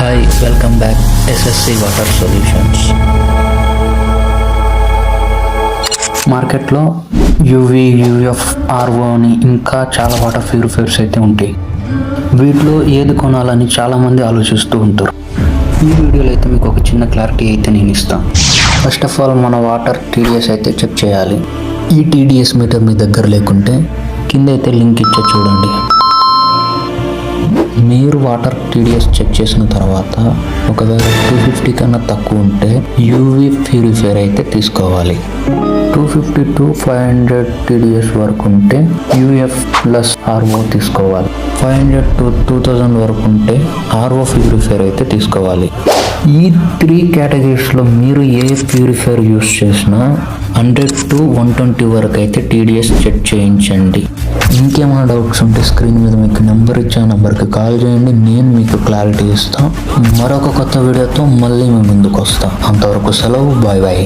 Hi, welcome back SSC water solutions. మార్కెట్లో UV, UF, RO అని ఇంకా చాలా వాటర్ ప్యూరిఫైయర్స్ అయితే ఉంటాయి. వీటిలో ఏది కొనాలని చాలామంది ఆలోచిస్తూ ఉంటారు. ఈ వీడియోలో అయితే మీకు ఒక చిన్న క్లారిటీ అయితే నేను ఇస్తాను. ఫస్ట్ ఆఫ్ ఆల్ మన వాటర్ టీడీఎస్ అయితే చెక్ చేయాలి. ఈ టీడీఎస్ మీటర్ మీ దగ్గర లేకుంటే కింద అయితే లింక్ ఇచ్చే చూడండి. మీరు వాటర్ టీడీఎస్ చెక్ చేసిన తర్వాత ఒకవేళ 250 కన్నా తక్కువ ఉంటే యూవీ ప్యూరిఫైయర్ అయితే తీసుకోవాలి. 250 to 500 టీడీఎస్ వరకు ఉంటే యూఎఫ్ ప్లస్ ఆర్ఓ తీసుకోవాలి. 500 to 2000 వరకు ఉంటే ఆర్ఓ ప్యూరిఫైయర్ అయితే తీసుకోవాలి. ఈ 3 కేటగిరీస్లో మీరు ఏ ప్యూరిఫైయర్ యూస్ చేసినా 100 to 120 వరకు అయితే టీడీఎస్ చెక్ చేయించండి. ఇంకేమైనా డౌట్స్ ఉంటే స్క్రీన్ మీద మీకు నెంబర్ ఇచ్చే నెంబర్కి కాల్ చేయండి. నేను మీకు క్లారిటీ ఇస్తాను. మరొక కొత్త వీడియోతో మళ్ళీ మీ ముందుకు వస్తాను. అంతవరకు సెలవు. Bye bye.